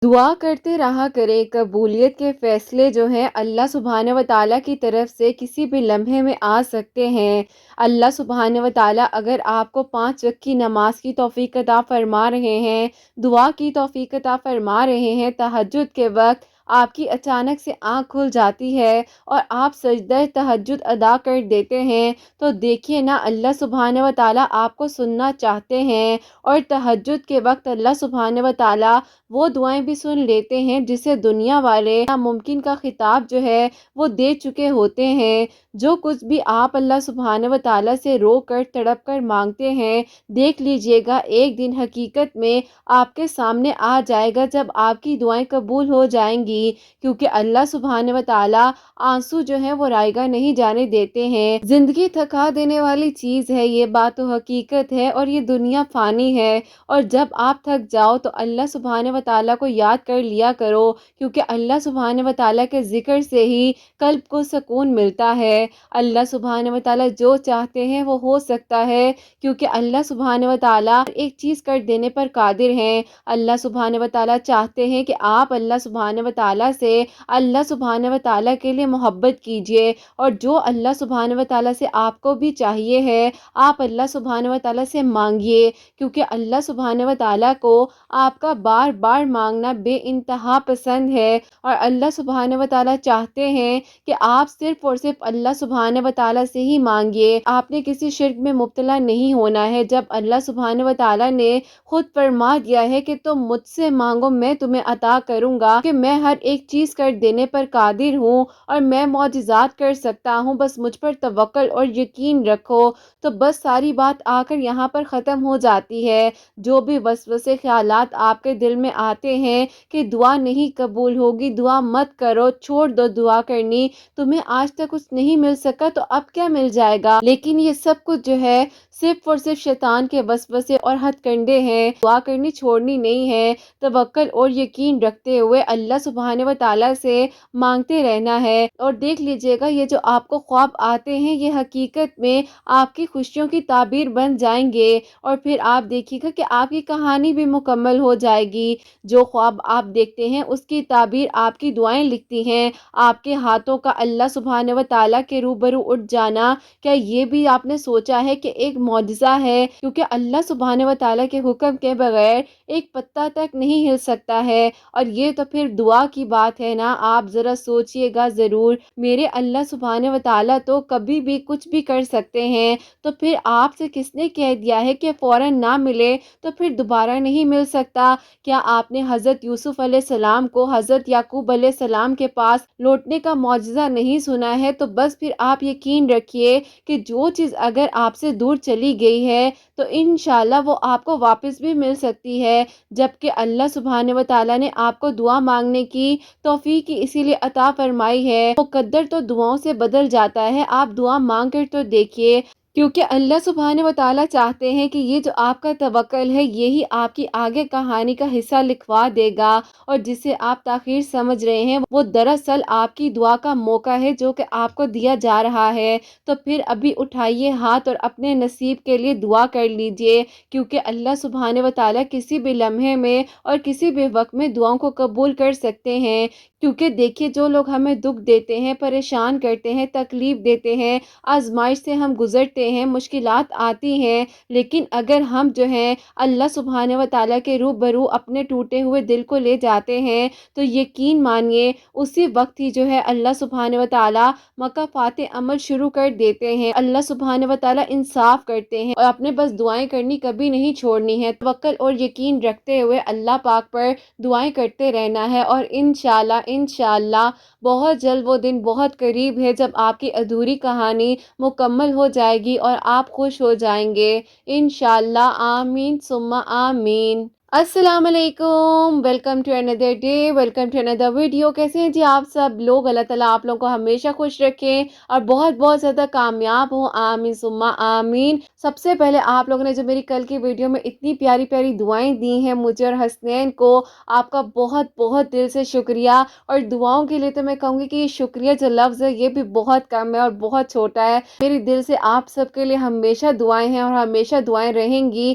دعا کرتے رہا کرے، قبولیت کے فیصلے جو ہیں اللہ سبحانہ و تعالیٰ کی طرف سے کسی بھی لمحے میں آ سکتے ہیں۔ اللہ سبحانہ و تعالیٰ اگر آپ کو 5 وقت کی نماز کی توفیق عطا فرما رہے ہیں، دعا کی توفیق عطا فرما رہے ہیں، تہجد کے وقت آپ کی اچانک سے آنکھ کھل جاتی ہے اور آپ سجدہ تہجد ادا کر دیتے ہیں، تو دیکھیے نا، اللہ سبحانہ و تعالیٰ آپ کو سننا چاہتے ہیں، اور تہجد کے وقت اللہ سبحانہ و تعالیٰ وہ دعائیں بھی سن لیتے ہیں جسے دنیا والے ناممکن کا خطاب جو ہے وہ دے چکے ہوتے ہیں۔ جو کچھ بھی آپ اللہ سبحانہ و تعالیٰ سے رو کر تڑپ کر مانگتے ہیں، دیکھ لیجئے گا ایک دن حقیقت میں آپ کے سامنے آ جائے گا جب آپ کی دعائیں قبول ہو جائیں گی، کیونکہ اللہ سبحانہ و تعالیٰ آنسو جو ہے وہ رائیگاں نہیں جانے دیتے ہیں۔ زندگی تھکا دینے والی چیز ہے، یہ بات تو حقیقت ہے، اور یہ دنیا فانی ہے، اور جب آپ تھک جاؤ تو اللہ سبحانہ و تعالیٰ کو یاد کر لیا کرو، کیونکہ اللہ سبحانہ و تعالیٰ کے ذکر سے ہی قلب کو سکون ملتا ہے۔ اللہ سبحانہ و تعالیٰ جو چاہتے ہیں وہ ہو سکتا ہے، کیونکہ اللہ سبحانہ و تعالیٰ ایک چیز کر دینے پر قادر ہیں۔ اللہ سبحانہ و تعالیٰ چاہتے ہیں کہ آپ اللہ سبحانہ و تعالیٰ سے اللہ سبحانہ و تعالیٰ کے لیے محبت کیجئے، اور جو اللہ سبحانہ و تعالیٰ سے آپ کو بھی چاہیے ہے، آپ اللہ سبحانہ و تعالیٰ سے مانگیے، کیونکہ اللہ سبحانہ و تعالیٰ کو آپ کا بار بار مانگنا بے انتہا پسند ہے، اور اللہ سبحانہ و تعالیٰ چاہتے ہیں کہ آپ صرف اور صرف اللہ سبحانہ و تعالیٰ سے ہی مانگیے۔ آپ نے کسی شرک میں مبتلا نہیں ہونا ہے، جب اللہ سبحانہ و تعالیٰ نے خود فرما دیا ہے کہ تم مجھ سے مانگو میں تمہیں عطا کروں گا، کہ میں ہر ایک چیز کر دینے پر قادر ہوں اور میں معجزات کر سکتا ہوں، بس مجھ پر توکل اور یقین رکھو، تو بس ساری بات آ کر یہاں پر ختم ہو جاتی ہے۔ جو بھی وسوسے خیالات آپ کے دل میں آتے ہیں کہ دعا نہیں قبول ہوگی، دعا مت کرو، چھوڑ دو دعا کرنی، تمہیں آج تک کچھ نہیں مل سکا تو اب کیا مل جائے گا، لیکن یہ سب کچھ جو ہے صرف اور صرف شیطان کے وسوسے اور ہتھ کنڈے ہیں۔ دعا کرنی چھوڑنی نہیں ہے، توکل اور یقین رکھتے ہوئے اللہ سبحانہ و تعالیٰ سے مانگتے رہنا ہے، اور دیکھ لیجئے گا یہ جو آپ کو خواب آتے ہیں یہ حقیقت میں آپ کی خوشیوں کی تعبیر بن جائیں گے، اور پھر آپ دیکھیے گا کہ آپ کی کہانی بھی مکمل ہو جائے گی۔ جو خواب آپ دیکھتے ہیں اس کی تعبیر آپ کی دعائیں لکھتی ہیں۔ آپ کے ہاتھوں کا اللہ سبحانہ و تعالیٰ کے روبرو اٹھ جانا، کیا یہ بھی آپ نے سوچا ہے کہ ایک معجزہ ہے، کیونکہ اللہ سبحانہ و تعالیٰ کے حکم کے بغیر ایک پتا تک نہیں ہل سکتا ہے، اور یہ تو پھر دعا کی بات ہے نا۔ آپ ذرا سوچئے گا ضرور، میرے اللہ سبحانہ و تعالیٰ تو کبھی بھی کچھ بھی کر سکتے ہیں، تو پھر آپ سے کس نے کہہ دیا ہے کہ فوراً نہ ملے تو پھر دوبارہ نہیں مل سکتا؟ کیا آپ نے حضرت یوسف علیہ السلام کو حضرت یعقوب علیہ السلام کے پاس لوٹنے کا معجزہ نہیں سنا ہے؟ تو بس پھر آپ یقین رکھیے کہ جو چیز اگر آپ سے دور چلی گئی ہے تو انشاءاللہ وہ آپ کو واپس بھی مل سکتی ہے، جبکہ اللہ سبحانہ و تعالیٰ نے آپ کو دعا مانگنے کی توفیق اسی لیے عطا فرمائی ہے۔ مقدر تو دعاؤں سے بدل جاتا ہے، آپ دعا مانگ کر تو دیکھیے، کیونکہ اللہ سبحانہ و تعالیٰ چاہتے ہیں کہ یہ جو آپ کا توکل ہے یہی آپ کی آگے کہانی کا حصہ لکھوا دے گا، اور جسے آپ تاخیر سمجھ رہے ہیں وہ دراصل آپ کی دعا کا موقع ہے جو کہ آپ کو دیا جا رہا ہے۔ تو پھر ابھی اٹھائیے ہاتھ اور اپنے نصیب کے لیے دعا کر لیجئے، کیونکہ اللہ سبحانہ و تعالیٰ کسی بھی لمحے میں اور کسی بھی وقت میں دعاؤں کو قبول کر سکتے ہیں۔ کیونکہ دیکھیے جو لوگ ہمیں دکھ دیتے ہیں، پریشان کرتے ہیں، تکلیف دیتے ہیں، آزمائش سے ہم گزرتے ہیں، مشکلات آتی ہیں، لیکن اگر ہم جو ہیں اللہ سبحانہ و تعالیٰ کے روبرو اپنے ٹوٹے ہوئے دل کو لے جاتے ہیں تو یقین مانیے اسی وقت ہی جو ہے اللہ سبحانہ و تعالیٰ مکافات عمل شروع کر دیتے ہیں۔ اللہ سبحانہ و تعالیٰ انصاف کرتے ہیں، اور اپنے بس دعائیں کرنی کبھی نہیں چھوڑنی ہے، توکل اور یقین رکھتے ہوئے اللہ پاک پر دعائیں کرتے رہنا ہے، اور انشاءاللہ بہت جلد وہ دن بہت قریب ہے جب آپ کی ادھوری کہانی مکمل ہو جائے گی اور آپ خوش ہو جائیں گے انشاءاللہ۔ آمین ثم آمین۔ السلام علیکم، welcome to another day, welcome to another video. کیسے ہیں جی آپ سب لوگ؟ اللہ تعالیٰ آپ لوگوں کو ہمیشہ خوش رکھیں اور بہت بہت زیادہ کامیاب ہوں، آمین ثم آمین۔ سب سے پہلے آپ لوگوں نے جو میری کل کی ویڈیو میں اتنی پیاری پیاری دعائیں دی ہیں مجھے اور حسنین کو، آپ کا بہت بہت دل سے شکریہ، اور دعاؤں کے لیے تو میں کہوں گی کہ یہ شکریہ جو لفظ ہے یہ بھی بہت کم ہے اور بہت چھوٹا ہے۔ میری دل سے آپ سب کے لیے ہمیشہ دعائیں ہیں اور ہمیشہ دعائیں رہیں گی،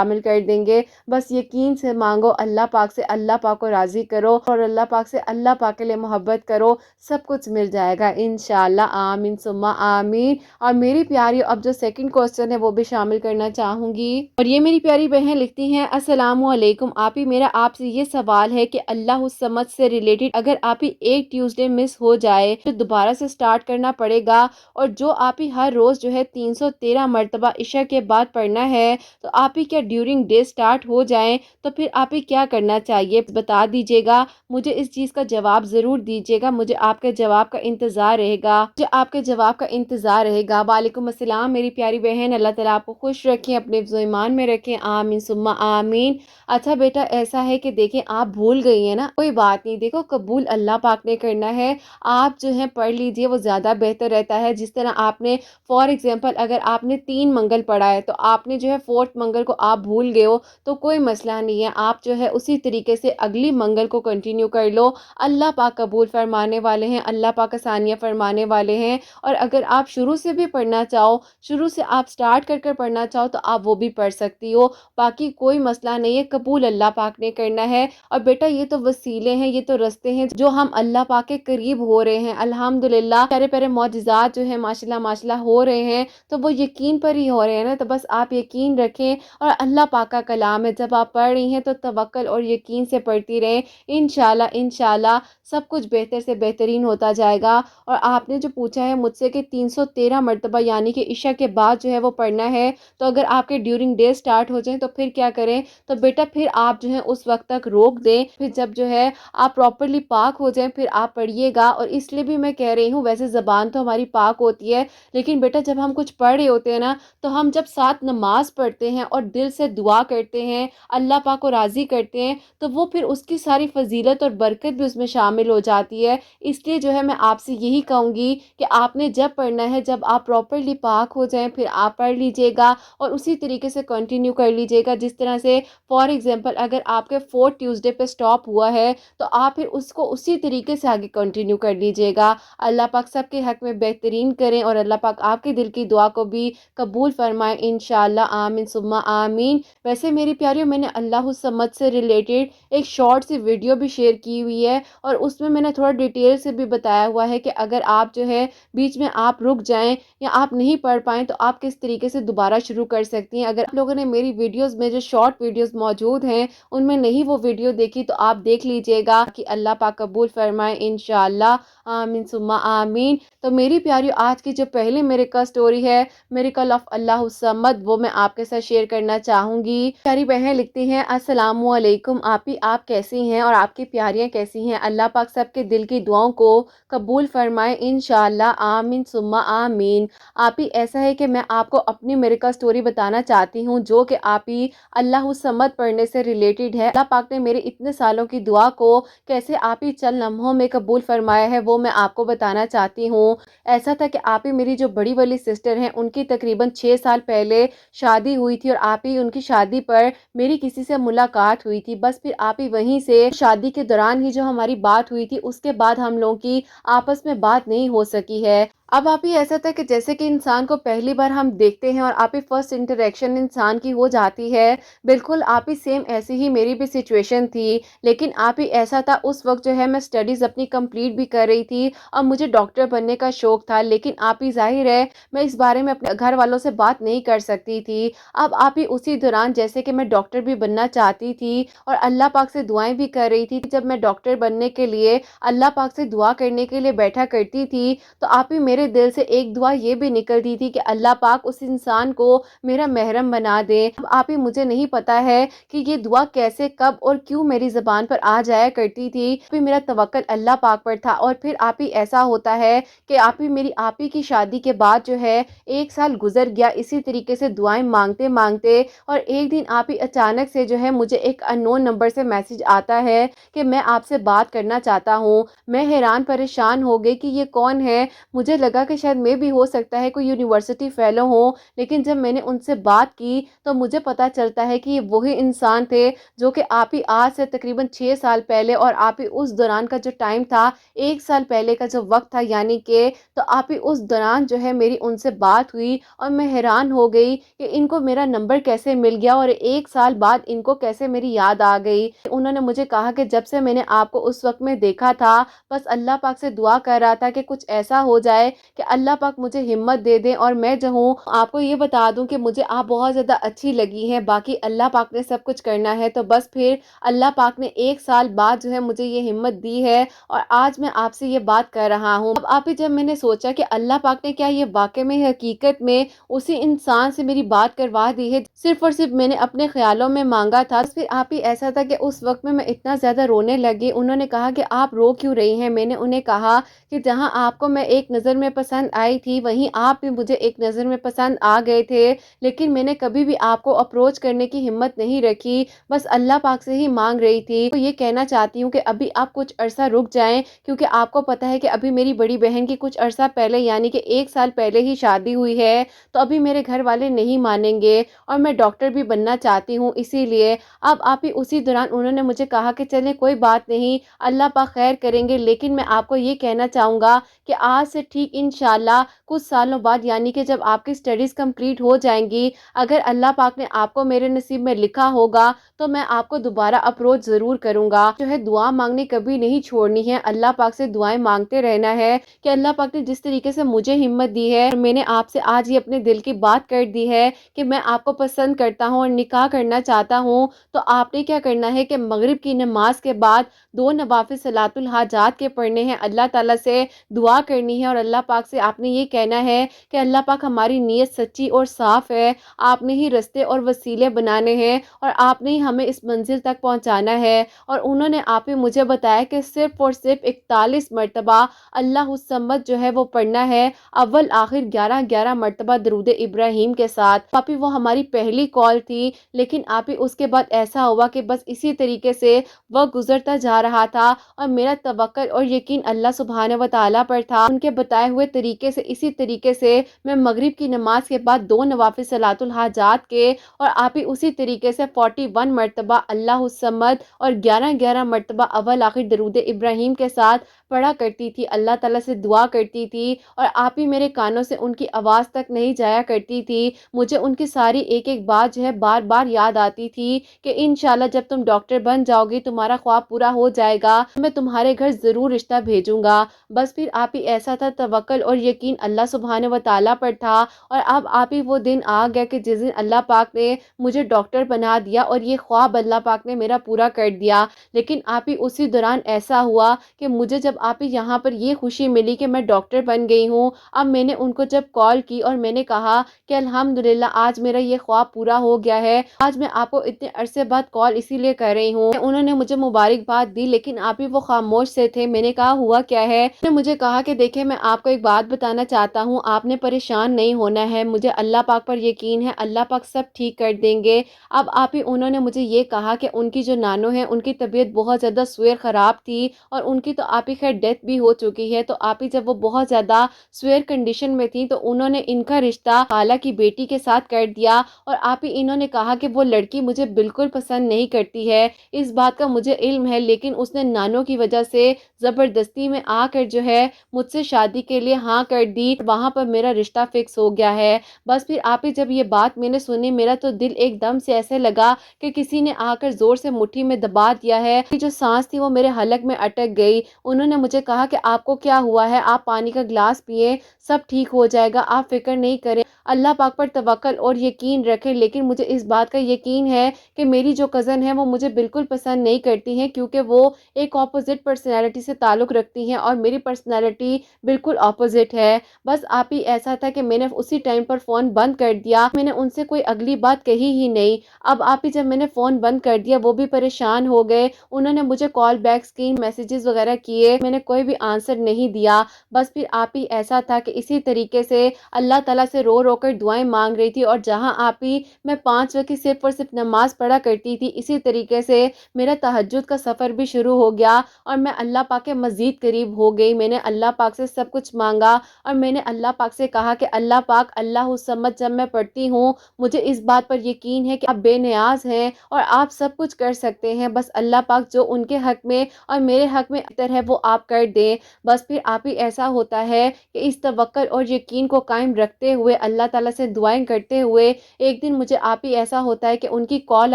شامل کر دیں گے۔ بس یقین سے مانگو، اللہ پاک سے اللہ پاک کو راضی کرو اور اللہ پاک سے اللہ پاک کے لیے محبت کرو، سب کچھ مل جائے گا انشاءاللہ۔ آمین ثم آمین۔ اور میری پیاری اب جو سیکنڈ کوسچن ہے وہ بھی شامل کرنا چاہوں گی، اور یہ میری پیاری بہن لکھتی ہیں السلام علیکم آپی، میرا آپ سے یہ سوال ہے کہ اللہ الصمد سے ریلیٹڈ اگر آپی ایک ٹیوزڈے مس ہو جائے تو دوبارہ سے سٹارٹ کرنا پڑے گا، اور جو آپی ہر روز جو ہے 313 مرتبہ عشاء کے بعد پڑھنا ہے تو آپی کیا ڈیورنگ ڈے سٹارٹ ہو جائیں تو پھر آپی کیا کرنا چاہیے بتا دیجیے گا، مجھے اس چیز کا جواب ضرور دیجیے گا، مجھے آپ کے جواب کا انتظار رہے گا، مجھے آپ کے جواب کا انتظار رہے گا۔ وعلیکم السلام میری پیاری بہن، اللہ تعالیٰ آپ کو خوش رکھیں، اپنے حفظ و ایمان میں رکھیں، آمین ثم آمین۔ اچھا بیٹا ایسا ہے کہ دیکھیں آپ بھول گئی ہیں نا، کوئی بات نہیں، دیکھو قبول اللہ پاک نے کرنا ہے، آپ جو ہے پڑھ لیجئے، وہ زیادہ بہتر رہتا ہے۔ جس طرح آپ نے فار ایگزامپل اگر آپ نے 3 منگل پڑھا ہے تو آپ نے جو ہے 4تھ منگل کو آپ بھول گئے ہو تو کوئی مسئلہ نہیں ہے، آپ جو ہے اسی طریقے سے اگلی منگل کو کنٹینیو کر لو، اللہ پاک قبول فرمانے والے ہیں، اللہ پاک آسانیاں فرمانے والے ہیں۔ اور اگر آپ شروع سے بھی پڑھنا چاہو، شروع سے آپ سٹارٹ کر کر پڑھنا چاہو تو آپ وہ بھی پڑھ سکتی ہو، باقی کوئی مسئلہ نہیں ہے، قبول اللہ پاک نے کرنا ہے۔ اور بیٹا یہ تو وسیلے ہیں، یہ تو رستے ہیں جو ہم اللہ پاک کے قریب ہو رہے ہیں، الحمدللہ پیارے پیارے معجزات جو ہے ماشاءاللہ ماشاءاللہ ہو رہے ہیں، تو وہ یقین پر ہی ہو رہے ہیں نا، تو بس آپ یقین رکھیں، اور اللہ پاک کا کلام ہے، جب آپ پڑھ رہی ہیں تو توکل اور یقین سے پڑھتی رہیں، انشاءاللہ انشاءاللہ سب کچھ بہتر سے بہترین ہوتا جائے گا۔ اور آپ نے جو پوچھا ہے مجھ سے کہ 313 مرتبہ یعنی کہ عشاء کے بعد جو ہے وہ پڑھنا ہے، تو اگر آپ کے ڈیورنگ ڈے سٹارٹ ہو جائیں تو پھر کیا کریں، تو بیٹا پھر آپ جو ہے اس وقت تک روک دیں، پھر جب جو ہے آپ پراپرلی پاک ہو جائیں پھر آپ پڑھیے گا۔ اور اس لیے بھی میں کہہ رہی ہوں، ویسے زبان تو ہماری پاک ہوتی ہے، لیکن بیٹا جب ہم کچھ پڑھ رہے ہوتے ہیں نا، تو ہم جب ساتھ نماز پڑھتے ہیں اور دل سے دعا کرتے ہیں، اللہ پاک کو راضی کرتے ہیں، تو وہ پھر اس کی ساری فضیلت اور برکت بھی اس میں شامل ہو جاتی ہے۔ اس لیے جو ہے میں آپ سے یہی کہوں گی کہ آپ نے جب پڑھنا ہے، جب آپ پراپرلی پاک ہو جائیں پھر آپ پڑھ لیجئے گا، اور اسی طریقے سے کنٹینیو کر لیجئے گا۔ جس طرح سے فار ایگزامپل اگر آپ کے 4 ٹیوزڈے پہ سٹاپ ہوا ہے تو آپ پھر اس کو اسی طریقے سے آگے کنٹینیو کر لیجئے گا۔ اللہ پاک سب کے حق میں بہترین کریں، اور اللہ پاک آپ کے دل کی دعا کو بھی قبول فرمائے انشاءاللہ، آمین ثم آمین۔ ویسے میری پیاریوں میں نے اللہ الصمد سے ریلیٹڈ ایک شارٹ سی ویڈیو بھی شیئر کی ہوئی ہے، اور اس میں نے تھوڑا ڈیٹیل سے بھی بتایا ہوا ہے کہ اگر آپ جو ہے بیچ میں آپ رک جائیں یا آپ نہیں پڑھ پائیں تو آپ کس طریقے سے دوبارہ شروع کر سکتی ہیں۔ اگر آپ لوگوں نے میری ویڈیوز میں جو شارٹ ویڈیوز موجود ہیں ان میں نہیں وہ ویڈیو دیکھی تو آپ دیکھ لیجئے گا، کہ اللہ پاک قبول فرمائے انشاءاللہ، آمین ثم آمین۔ تو میری پیاریوں آج کی جو پہلی میریکل سٹوری ہے، میریکل آف اللہ الصمد، وہ میں آپ کے ساتھ شیئر کرنا چاہوں گی۔ پیاری بہن لکھتی ہیں السلام علیکم آپی، آپ کیسی ہیں اور آپ کی پیاریاں کیسی ہیں؟ اللہ پاک سب کے دل کی دعاؤں کو قبول فرمائے انشاءاللہ، آمین ثم آمین۔ آپی ایسا ہے کہ میں آپ کو اپنی میریکل سٹوری بتانا چاہتی ہوں، جو کہ آپی اللہ الصمد پڑھنے سے ریلیٹڈ ہے۔ اللہ پاک نے میرے اتنے سالوں کی دعا کو کیسے آپی چند لمحوں میں قبول فرمایا ہے وہ میں آپ کو بتانا چاہتی ہوں۔ ایسا تھا کہ آپی میری جو بڑی والی سسٹر ہیں ان کی تقریباً 6 سال پہلے شادی ہوئی تھی، اور آپی ان کی شادی پر میری کسی سے ملاقات ہوئی تھی، بس پھر آپی وہیں سے شادی کے دوران ہی جو ہماری بات ہوئی تھی اس کے بعد ہم لوگوں کی آپس میں بات نہیں ہو سکی ہے۔ اب آپ ہی ایسا تھا کہ جیسے کہ انسان کو پہلی بار ہم دیکھتے ہیں اور آپ ہی فرسٹ انٹریکشن انسان کی ہو جاتی ہے، بالکل آپ ہی سیم ایسی ہی میری بھی سچویشن تھی، لیکن آپ ہی ایسا تھا اس وقت جو ہے میں سٹڈیز اپنی کمپلیٹ بھی کر رہی تھی اور مجھے ڈاکٹر بننے کا شوق تھا، لیکن آپ ہی ظاہر ہے میں اس بارے میں اپنے گھر والوں سے بات نہیں کر سکتی تھی۔ اب آپ ہی اسی دوران جیسے کہ میں ڈاکٹر بھی بننا چاہتی تھی اور اللہ پاک سے دعائیں بھی کر رہی تھی، جب میں ڈاکٹر بننے کے لیے اللہ پاک سے دعا کرنے کے لیے بیٹھا کرتی تھی تو آپ ہی میرے دل سے ایک دعا یہ بھی نکلتی تھی کہ اللہ پاک اس انسان کو میرا محرم بنا دے۔ اب آپ ہی مجھے نہیں پتا ہے کہ یہ دعا کیسے کب اور کیوں میری زبان پر آ جایا کرتی تھی، پھر میرا توکل اللہ پاک پر تھا۔ اور پھر آپ ہی ایسا ہوتا ہے کہ آپ ہی میری آپ ہی کی شادی کے بعد جو ہے 1 سال گزر گیا اسی طریقے سے دعائیں مانگتے مانگتے، اور ایک دن آپ ہی اچانک سے جو ہے مجھے ایک انون نمبر سے میسج آتا ہے کہ میں آپ سے بات کرنا چاہتا ہوں۔ میں حیران پریشان ہو گئی کہ یہ کون ہے، مجھے لگا لگا کہ شاید میں بھی ہو سکتا ہے کوئی یونیورسٹی فیلو ہوں، لیکن جب میں نے ان سے بات کی تو مجھے پتہ چلتا ہے کہ یہ وہی انسان تھے جو کہ آپ ہی آج سے تقریباً 6 سال پہلے، اور آپ ہی اس دوران کا جو ٹائم تھا 1 سال پہلے کا جو وقت تھا، یعنی کہ تو آپ ہی اس دوران جو ہے میری ان سے بات ہوئی، اور میں حیران ہو گئی کہ ان کو میرا نمبر کیسے مل گیا اور 1 سال بعد ان کو کیسے میری یاد آ گئی۔ انہوں نے مجھے کہا کہ جب سے میں نے آپ کو اس وقت میں دیکھا تھا، بس اللہ پاک سے دعا کر رہا تھا کہ کچھ ایسا ہو جائے کہ اللہ پاک مجھے ہمت دے دیں، اور میں جو ہوں آپ کو یہ بتا دوں کہ مجھے آپ بہت زیادہ اچھی لگی ہیں، باقی اللہ پاک نے سب کچھ کرنا ہے۔ تو بس پھر اللہ پاک نے 1 سال بعد جو ہے مجھے یہ ہمت دی ہے، اور آج میں آپ سے یہ بات کر رہا ہوں۔ اب آپ ہی جب میں نے سوچا کہ اللہ پاک نے کیا یہ واقع میں حقیقت میں اسی انسان سے میری بات کروا دی ہے، صرف اور صرف میں نے اپنے خیالوں میں مانگا تھا۔ پھر آپ ہی ایسا تھا کہ اس وقت میں اتنا زیادہ رونے لگی۔ انہوں نے کہا کہ آپ رو کیوں رہی ہیں؟ میں نے انہیں کہا کہ جہاں آپ کو میں ایک نظر میں پسند آئی تھی، وہیں آپ بھی مجھے ایک نظر میں پسند آ گئے تھے، لیکن میں نے کبھی بھی آپ کو اپروچ کرنے کی ہمت نہیں رکھی، بس اللہ پاک سے ہی مانگ رہی تھی۔ تو یہ کہنا چاہتی ہوں کہ ابھی آپ کچھ عرصہ رک جائیں، کیونکہ آپ کو پتہ ہے کہ ابھی میری بڑی بہن کی کچھ عرصہ پہلے یعنی کہ 1 سال پہلے ہی شادی ہوئی ہے، تو ابھی میرے گھر والے نہیں مانیں گے، اور میں ڈاکٹر بھی بننا چاہتی ہوں، اسی لیے اب آپ ہی اسی دوران انہوں نے مجھے کہا کہ چلیں کوئی بات نہیں، اللہ پاک خیر کریں گے، لیکن میں آپ کو یہ کہنا چاہوں گا کہ آج سے ٹھیک انشاءاللہ کچھ سالوں بعد، یعنی کہ جب آپ کی اسٹڈیز کمپلیٹ ہو جائیں گی، اگر اللہ پاک نے آپ کو میرے نصیب میں لکھا ہوگا تو میں آپ کو دوبارہ اپروچ ضرور کروں گا۔ جو ہے دعا مانگنی کبھی نہیں چھوڑنی ہے، اللہ پاک سے دعائیں مانگتے رہنا ہے کہ اللہ پاک نے جس طریقے سے مجھے ہمت دی ہے، اور میں نے آپ سے آج یہ اپنے دل کی بات کر دی ہے کہ میں آپ کو پسند کرتا ہوں اور نکاح کرنا چاہتا ہوں، تو آپ نے کیا کرنا ہے کہ مغرب کی نماز کے بعد 2 نوافل صلاۃ الحاجات کے پڑھنے ہیں، اللہ تعالیٰ سے دعا کرنی ہے، اور اللہ پاک سے آپ نے یہ کہنا ہے کہ اللہ پاک ہماری نیت سچی اور صاف ہے، آپ نے ہی رستے اور وسیلے بنانے ہیں، اور آپ نے ہی ہمیں اس منزل تک پہنچانا ہے۔ اور انہوں نے آپ ہی مجھے بتایا کہ صرف اور صرف 41 مرتبہ اللہ الصمد جو ہے وہ پڑھنا ہے، اول آخر 11 مرتبہ درود ابراہیم کے ساتھ۔ آپ ہی وہ ہماری پہلی کال تھی، لیکن آپ ہی اس کے بعد ایسا ہوا کہ بس اسی طریقے سے وقت گزرتا جا رہا تھا، اور میرا توکل اور یقین اللہ سبحانہ و تعالیٰ پر تھا۔ ان کے بتائے ہوئے طریقے سے اسی طریقے سے میں مغرب کی نماز کے بعد 2 نوافل صلاۃ الحاجات کے، اور آپ ہی اسی طریقے سے 41 مرتبہ اللہ الصمد اور 11 مرتبہ اول آخر درود ابراہیم کے ساتھ پڑھا کرتی تھی، اللہ تعالیٰ سے دعا کرتی تھی، اور آپ ہی میرے کانوں سے ان کی آواز تک نہیں جایا کرتی تھی، مجھے ان کی ساری ایک ایک بات جو ہے بار بار یاد آتی تھی کہ انشاءاللہ جب تم ڈاکٹر بن جاؤ گی، تمہارا خواب پورا ہو جائے گا، میں تمہارے گھر ضرور رشتہ بھیجوں گا۔ بس پھر آپ ہی ایسا تھا، توکل اور یقین اللہ سبحانہ و تعالیٰ پر تھا، اور اب آپ ہی وہ دن آ گیا کہ جس دن اللہ پاک نے مجھے ڈاکٹر بنا دیا، اور یہ خواب اللہ پاک نے میرا پورا کر دیا۔ لیکن آپ ہی اسی دوران ایسا ہوا کہ مجھے جب آپ ہی یہاں پر یہ خوشی ملی کہ میں ڈاکٹر بن گئی ہوں، اب میں نے ان کو جب کال کی اور میں نے کہا کہ الحمدللہ آج میرا یہ خواب پورا ہو گیا ہے، آج میں آپ کو اتنے عرصے بعد کال اسی لیے کر رہی ہوں۔ انہوں نے مجھے مبارکباد دی، لیکن آپ ہی وہ خاموش سے تھے۔ میں نے کہا ہوا کیا ہے؟ انہوں نے مجھے کہا کہ دیکھیں میں آپ کو ایک بات بتانا چاہتا ہوں، آپ نے پریشان نہیں ہونا ہے، مجھے اللہ پاک پر یقین ہے، اللہ پاک سب ٹھیک کر دیں گے۔ اب آپ ہی انہوں نے مجھے یہ کہا کہ ان کی جو نانو ہے ان کی طبیعت بہت زیادہ سویر خراب تھی، اور ان کی تو آپ ہی خیر ڈیتھ بھی ہو چکی ہے، تو آپ ہی جب وہ بہت زیادہ سویر کنڈیشن میں تھی تو انہوں نے ان کا رشتہ خالہ کی بیٹی کے ساتھ کر دیا، اور آپ ہی انہوں نے کہا کہ وہ لڑکی مجھے بالکل پسند نہیں کرتی ہے، اس بات کا مجھے علم ہے، لیکن اس نے نانو کی وجہ سے زبردستی میں آ کر جو ہے مجھ سے شادی کے لیے ہاں کر دی، وہاں پر میرا رشتہ فکس ہو گیا ہے۔ بس پھر آپ ہی جب یہ بات میں نے سنی، میرا تو دل ایک دم سے ایسے لگا کہ کسی نے آ کر زور سے مٹھی میں دبا دیا ہے، جو سانس تھی وہ میرے حلق میں اٹک گئی۔ انہوں نے مجھے کہا کہ آپ کو کیا ہوا ہے؟ آپ پانی کا گلاس پیئے، سب ٹھیک ہو جائے گا، آپ فکر نہیں کریں، اللہ پاک پر توکل اور یقین رکھیں۔ لیکن مجھے اس بات کا یقین ہے کہ میری جو کزن ہے وہ مجھے بالکل پسند نہیں کرتی ہیں، کیونکہ وہ ایک اپوزٹ پرسنالٹی سے تعلق رکھتی ہیں، اور میری پرسنالٹی بالکل اپوزٹ ہے۔ بس آپ ہی ایسا تھا کہ میں نے اسی ٹائم پر فون بند کر دیا، میں نے ان سے کوئی اگلی بات کہی ہی نہیں۔ اب آپ ہی جب میں نے فون بند کر دیا، وہ بھی پریشان ہو گئے، انہوں نے مجھے کال بیکس کی، میسیجز وغیرہ کیے، میں نے کوئی بھی آنسر نہیں دیا۔ بس پھر آپ ہی ایسا تھا کہ اسی طریقے سے اللہ تعالیٰ سے رو رو کر دعائیں مانگ رہی تھی، اور جہاں آپ ہی میں 5 وقت کی صرف اور صرف نماز پڑھا کرتی تھی، اسی طریقے سے میرا تہجد کا سفر بھی شروع ہو گیا اور میں اللہ پاک کے مزید قریب ہو گئی۔ میں نے اللہ پاک سے سب کچھ مانگا اور میں نے اللہ پاک سے کہا کہ اللہ پاک، اللہ الصمد جب میں پڑھتی ہوں مجھے اس بات پر یقین ہے کہ آپ بے نیاز ہیں اور آپ سب کچھ کر سکتے ہیں، بس اللہ پاک جو ان کے حق میں اور میرے حق میں بہتر ہے وہ آپ کر دیں۔ بس پھر آپ ہی ایسا ہوتا ہے کہ اس توکل اور یقین کو قائم رکھتے ہوئے، اللہ تعالیٰ سے دعائیں کرتے ہوئے، ایک دن مجھے آپ ہی ایسا ہوتا ہے کہ ان کی کال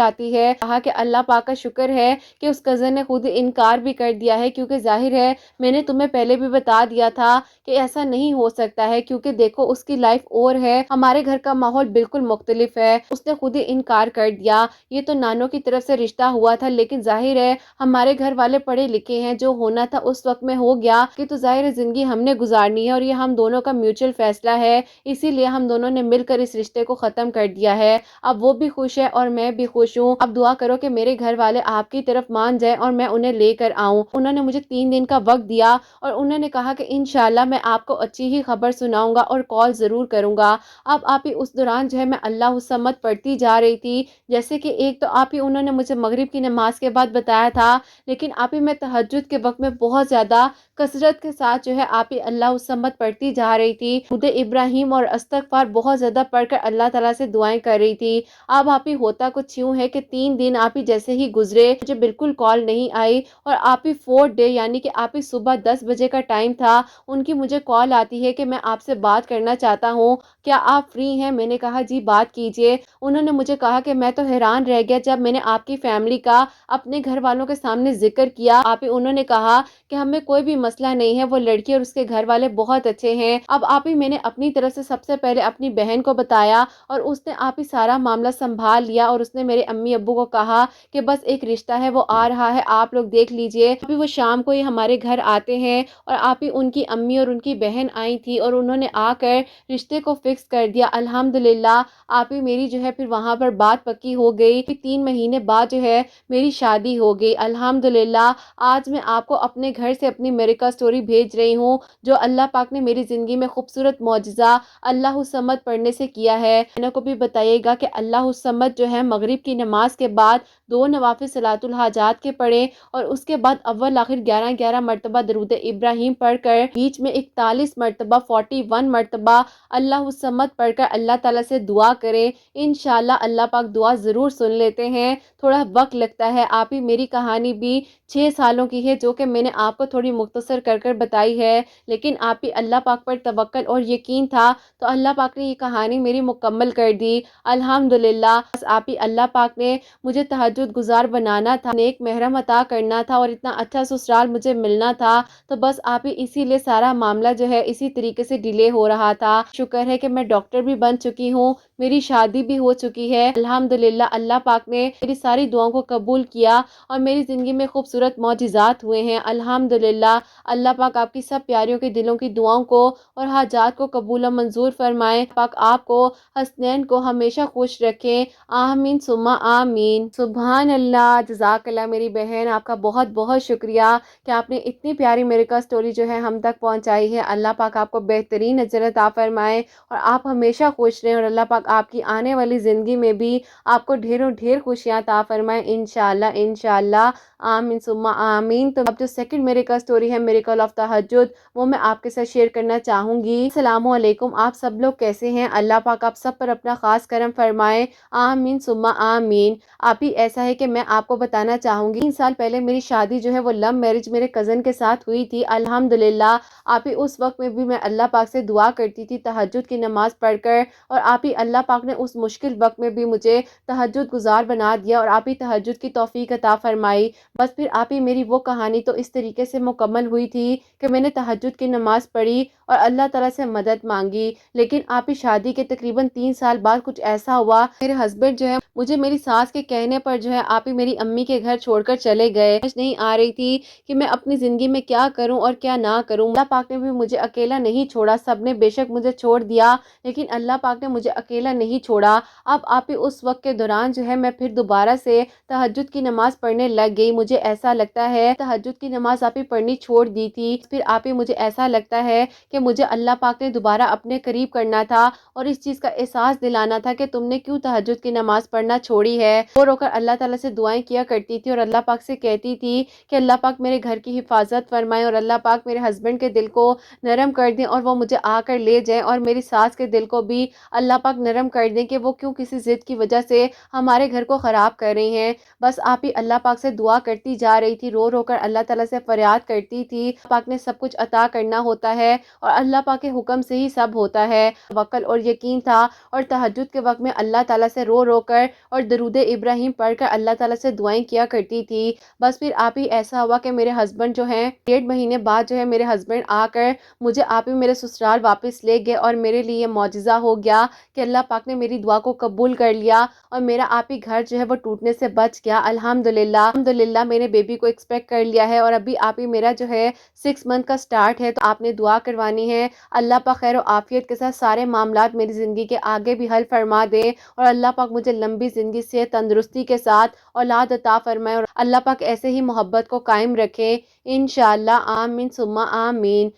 آتی ہے۔ کہا کہ اللہ پاک کا شکر ہے کہ اس کزن نے خود انکار بھی کر دیا ہے، کیونکہ ظاہر ہے میں نے تمہیں پہلے بھی بتا دیا تھا کہ ایسا نہیں ہو سکتا ہے، کیونکہ دیکھو اس کی لائف اور ہے، ہمارے گھر کا ماحول بالکل مختلف ہے۔ اس نے خود ہی انکار کر دیا۔ یہ تو نانوں کی طرف سے رشتہ ہوا تھا، لیکن ظاہر ہے ہمارے گھر والے پڑھے لکھے ہیں، جو ہونا تھا اس وقت میں ہو گیا کہ تو ظاہر ہے زندگی ہم نے گزارنی ہے اور یہ ہم دونوں کا میوچل فیصلہ ہے، اسی لیے ہم دونوں نے مل کر اس رشتے کو ختم کر دیا ہے۔ اب وہ بھی خوش ہے اور میں بھی خوش ہوں۔ اب دعا کرو کہ میرے گھر والے آپ کی طرف مان جائیں اور میں انہیں لے کر آؤں۔ انہوں نے مجھے 3 دن کا وقت دیا اور انہوں نے کہا کہ انشاءاللہ میں آپ کو اچھی ہی خبر سناؤں گا اور کال ضرور کروں گا۔ اب آپ ہی اس دوران جو ہے میں اللہ الصمد پڑھتی جا رہی تھی، جیسے کہ ایک تو آپ ہی انہوں نے مجھے مغرب کی نماز کے بعد بتایا تھا، لیکن آپ ہی میں تہجد کے وقت میں بہت زیادہ کثرت کے ساتھ جو ہے آپ ہی اللہ الصمد پڑھتی جا رہی تھی، درود ابراہیم اور استغفار بہت زیادہ پڑھ کر اللہ تعالیٰ سے دعائیں کر رہی تھی۔ اب آپ ہی ہوتا کچھ یوں ہے کہ 3 دن آپ ہی جیسے ہی گزرے مجھے بالکل کال نہیں آئی، اور آپ ہی 4th ڈے یعنی کہ آپ ہی صبح 10 بجے کا ٹائم تھا، ان کی مجھے کال آتی ہے کہ میں آپ سے بات کرنا چاہتا ہوں، کیا آپ فری ہیں؟ میں نے کہا جی بات کیجئے۔ انہوں نے مجھے کہا کہ میں تو حیران رہ گیا جب میں نے آپ کی فیملی کا اپنے گھر والوں کے سامنے ذکر کیا۔ آپ ہی انہوں نے کہا کہ ہمیں کوئی بھی مسئلہ نہیں ہے، وہ لڑکی اور اس کے گھر والے بہت اچھے ہیں۔ اب آپ ہی میں نے اپنی طرف سے سب سے پہلے اپنی بہن کو بتایا اور اس نے آپ ہی سارا معاملہ سنبھال لیا، اور اس نے میرے امی ابو کو کہا کہ بس ایک رشتہ ہے وہ آ رہا ہے، آپ لوگ دیکھ لیجئے۔ ابھی وہ شام کو ہی ہمارے گھر آتے ہیں، اور آپ ہی ان کی امی اور ان کی بہن آئی تھی اور انہوں نے آ کر رشتے کو فکس کر دیا۔ الحمدللہ آپ ہی میری جو ہے پھر وہاں پر بات پکی ہو گئی، پھر 3 مہینے بعد جو ہے میری شادی ہو گئی۔ الحمدللہ آج میں آپ کو اپنے گھر سے اپنی میریکل سٹوری بھیج رہی ہوں، جو اللہ پاک نے میری زندگی میں خوبصورت معجزہ اللہ الصمد پڑھنے سے کیا ہے۔ انہوں کو بھی بتائیے گا کہ اللہ الصمد جو ہے مغرب کی نماز کے بعد 2 نوافل صلاۃ الحاجات کے پڑھیں، اور اس کے بعد اول آخر 11 مرتبہ درود ابراہیم پڑھ کر بیچ میں 41 مرتبہ 41 مرتبہ اللہ الصمد پڑھ کر اللہ تعالیٰ سے دعا کریں۔ انشاءاللہ اللہ پاک دعا ضرور سن لیتے ہیں، تھوڑا وقت لگتا ہے۔ آپ ہی میری کہانی بھی 6 سالوں کی ہے، جو کہ میں نے آپ کو تھوڑی مختصر کر کر بتائی ہے، لیکن آپ ہی اللہ پاک پر توکل اور یقین تھا تو اللہ پاک نے یہ کہانی میری مکمل کر دی۔ الحمدللہ بس آپ ہی اللہ پاک نے مجھے تہجد گزار بنانا تھا، نیک محرم عطا کرنا تھا، اور اتنا اچھا سسرال مجھے ملنا تھا، تو بس آپ ہی اسی لیے سارا معاملہ جو ہے اسی طریقے سے ڈیلے ہو رہا تھا۔ شکر ہے کہ میں ڈاکٹر بھی بن چکی ہوں، میری شادی بھی ہو چکی ہے۔ الحمدللہ اللہ پاک نے میری ساری دعاؤں کو قبول کیا اور میری زندگی میں خوبصورت معجزات ہوئے ہیں۔ الحمدللہ اللہ پاک آپ کی سب پیاریوں کے دلوں کی دعاؤں کو اور حاجات کو قبول و منظور فرمائے۔ پاک آپ کو حسنین کو ہمیشہ خوش رکھیں، آمین ثم آمین۔ سبحان اللہ، جزاک اللہ میری بہن، آپ کا بہت بہت شکریہ کہ آپ نے اتنی پیاری میریکل سٹوری جو ہے ہم تک پہنچائی ہے۔ اللہ پاک آپ کو بہترین اجر عطا فرمائے اور آپ ہمیشہ خوش رہیں، اور اللہ پاک آپ کی آنے والی زندگی میں بھی آپ کو ڈھیروں ڈھیر خوشیاں عطا فرمائے انشاءاللہ انشاءاللہ، آمین ثم آمین۔ تو اب جو سیکنڈ میریکل سٹوری ہے، میریکل آف تہجد، وہ میں آپ کے ساتھ شیئر کرنا چاہوں گی۔ السلام علیکم، آپ سب لوگ کیسے ہیں؟ اللہ پاک آپ سب پر اپنا خاص کرم فرمائے، آمین ثم آمین۔ آپ ہی ایسا ہے کہ میں آپ کو بتانا چاہوں گی 3 سال پہلے میری شادی جو ہے وہ لو میرج میرے کزن کے ساتھ ہوئی تھی۔ الحمدللہ آپ ہی اس وقت میں بھی میں اللہ پاک سے دعا کرتی تھی تہجد کی نماز پڑھ کر، اور آپ ہی اللہ پاک نے اس مشکل وقت میں بھی مجھے تہجد گزار بنا دیا اور آپ ہی تہجد کی توفیق عطا فرمائی۔ بس پھر آپ ہی میری وہ کہانی تو اس طریقے سے مکمل ہوئی تھی کہ میں نے تہجد کی نماز پڑھی اور اللہ تعالیٰ سے مدد مانگی، لیکن آپ ہی شادی کے تقریباً 3 سال بعد کچھ ایسا ہوا، میرے ہسبینڈ جو ہے مجھے میری ساس کے کہنے پر جو ہے آپ ہی میری امی کے گھر چھوڑ کر چلے گئے۔ سمجھ نہیں آ رہی تھی کہ میں اپنی زندگی میں کیا کروں اور کیا نہ کروں۔ اللہ پاک نے بھی مجھے اکیلا نہیں چھوڑا، سب نے بے شک مجھے چھوڑ دیا، لیکن اللہ پاک نے مجھے اکیلا اکیلا نہیں چھوڑا۔ اب آپ ہی اس وقت کے دوران جو ہے میں پھر دوبارہ سے تہجد کی نماز پڑھنے لگ گئی۔ مجھے ایسا لگتا ہے تہجد کی نماز آپ ہی پڑھنی چھوڑ دی تھی، پھر آپ ہی مجھے ایسا لگتا ہے کہ مجھے اللہ پاک نے دوبارہ اپنے قریب کرنا تھا اور اس چیز کا احساس دلانا تھا کہ تم نے کیوں تہجد کی نماز پڑھنا چھوڑی ہے۔ رو کر اللہ تعالیٰ سے دعائیں کیا کرتی تھی اور اللہ پاک سے کہتی تھی کہ اللہ پاک میرے گھر کی حفاظت فرمائے اور اللہ پاک میرے ہسبینڈ کے دل کو نرم کر دیں اور وہ مجھے آ کر لے جائیں، اور میری ساس کے دل کو بھی اللہ پاک نرم کر دیں کہ وہ کیوں کسی ضد کی وجہ سے ہمارے گھر کو خراب کر رہی ہیں۔ بس آپ ہی اللہ پاک سے دعا کرتی جا رہی تھی، رو کر اللہ تعالیٰ سے فریاد کرتی تھی۔ اللہ پاک نے سب کچھ عطا کرنا ہوتا ہے اور اللہ پاک کے حکم سے ہی سب ہوتا ہے۔ توکل اور یقین تھا اور تہجد کے وقت میں اللہ تعالیٰ سے رو کر اور درود ابراہیم پڑھ کر اللہ تعالیٰ سے دعائیں کیا کرتی تھی۔ بس پھر آپ ہی ایسا ہوا کہ میرے ہسبینڈ جو ہیں 1.5 مہینے بعد جو ہے میرے ہسبینڈ آ کر مجھے آپ ہی میرے سسرال واپس لے گئے، اور میرے لیے یہ معجزہ ہو گیا کہ اللہ پاک نے میری دعا کو قبول کر لیا اور میرا آپ ہی گھر جو ہے وہ ٹوٹنے سے بچ گیا۔ الحمدللہ میں نے بیبی کو ایکسپیکٹ کر لیا ہے، اور ابھی آپ ہی میرا جو ہے 6 منتھ کا سٹارٹ ہے، تو آپ نے دعا کروانی ہے اللہ پاک خیر و عافیت کے ساتھ سارے معاملات میری زندگی کے آگے بھی حل فرما دے، اور اللہ پاک مجھے لمبی زندگی سے تندرستی کے ساتھ اولاد عطا فرمائے، اور اللہ پاک ایسے ہی محبت کو قائم رکھے انشاءاللہ، آمین ثم آمین۔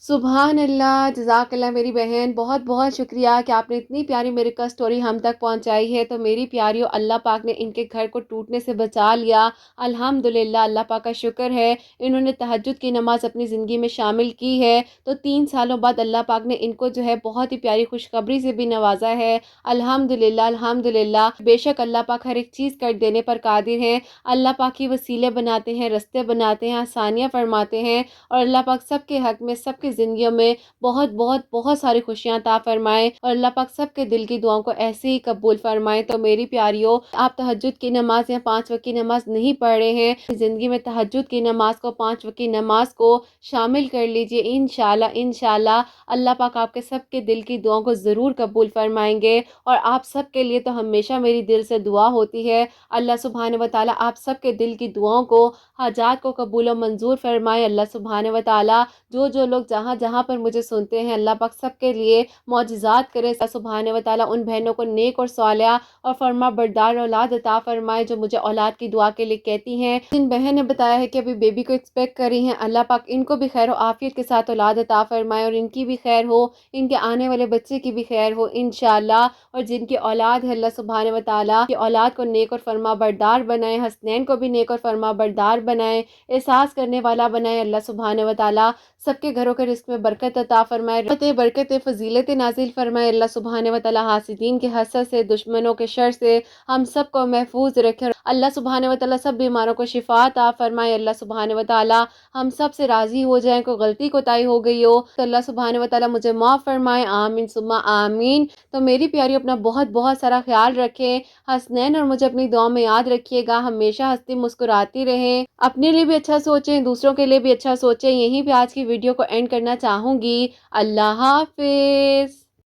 سبحان اللہ، جزاک اللہ میری بہن، بہت بہت شکریہ کہ آپ نے اتنی پیاری میری کا سٹوری ہم تک پہنچائی ہے۔ تو میری پیاریوں، اللہ پاک نے ان کے گھر کو ٹوٹنے سے بچا لیا، الحمدللہ، اللہ پاک کا شکر ہے۔ انہوں نے تہجد کی نماز اپنی زندگی میں شامل کی ہے، تو 3 سالوں بعد اللہ پاک نے ان کو جو ہے بہت ہی پیاری خوشخبری سے بھی نوازا ہے، الحمدللہ الحمدللہ۔ بے شک اللہ پاک ہر ایک چیز کر دینے پر قادر ہے، اللہ پاک ہی وسیلے بناتے ہیں، رستے بناتے ہیں، آسانیاں فرماتے ہیں، اور اللہ پاک سب کے حق میں، سب کے زندگیوں میں بہت بہت بہت ساری خوشیاں عطا فرمائے، اور اللہ پاک سب کے دل کی دعاؤں کو ایسے ہی قبول فرمائے۔ تو میری پیاریوں، آپ تہجد کی نماز یا 5 وقت کی نماز نہیں پڑھ رہے ہیں، زندگی میں تہجد کی نماز کو، 5 وقت کی نماز کو شامل کر لیجئے، انشاءاللہ انشاءاللہ اللہ پاک آپ کے سب کے دل کی دعاؤں کو ضرور قبول فرمائیں گے، اور آپ سب کے لیے تو ہمیشہ میری دل سے دعا ہوتی ہے، اللہ سبحانہ و تعالیٰ آپ سب کے دل کی دعاؤں کو، حاجات کو قبول و منظور فرمائے۔ اللہ سبحانہ و تعالیٰ جو لوگ جہاں جہاں پر مجھے سنتے ہیں، اللہ پاک سب کے لیے معجزات کرے۔ اللہ سبحانہ و تعالیٰ ان بہنوں کو نیک اور صالحہ اور فرما بردار اولاد عطا فرمائے جو مجھے اولاد کی دعا کے لیے کہتی ہیں۔ جن بہن نے بتایا ہے کہ ابھی بیبی کو ایکسپیکٹ کر رہی ہیں، اللہ پاک ان کو بھی خیر و عافیت کے ساتھ اولاد عطا فرمائے، اور ان کی بھی خیر ہو، ان کے آنے والے بچے کی بھی خیر ہو انشاءاللہ، اور جن کی اولاد ہے اللہ سبحانہ و تعالیٰ کی اولاد کو نیک اور فرما بردار بنائے، حسنین کو بھی نیک اور فرما بردار بنائے، احساس کرنے والا بنائے، اللہ سبحانہ و تعالیٰ سب کے گھروں کے رزق میں برکت عطا فرمائے، برکت فضیلت نازل فرمائے، اللہ سبحانہ و تعالیٰ حاسدین کے حسد سے، دشمنوں کے شر سے ہم سب کو محفوظ رکھے، اللہ سبحانہ و تعالیٰ سب بیماروں کو شفا عطا فرمائے، اللہ سبحانہ و تعالیٰ ہم سب سے راضی ہو جائیں، کوئی غلطی کوتاہی ہو گئی ہو تو اللہ سبحانہ و تعالیٰ مجھے معاف فرمائے، آمین ثم آمین۔ تو میری پیاری اپنا بہت بہت سارا خیال رکھیں، حسنین اور مجھے اپنی دعا میں یاد رکھیے گا، ہمیشہ ہنستی مسکراتی رہیں، اپنے لیے بھی اچھا سوچیں، دوسروں کے لیے بھی اچھا سوچیں۔ یہیں پہ آج کی ویڈیو کو اینڈ کرنا چاہوں گی، اللہ حافظ۔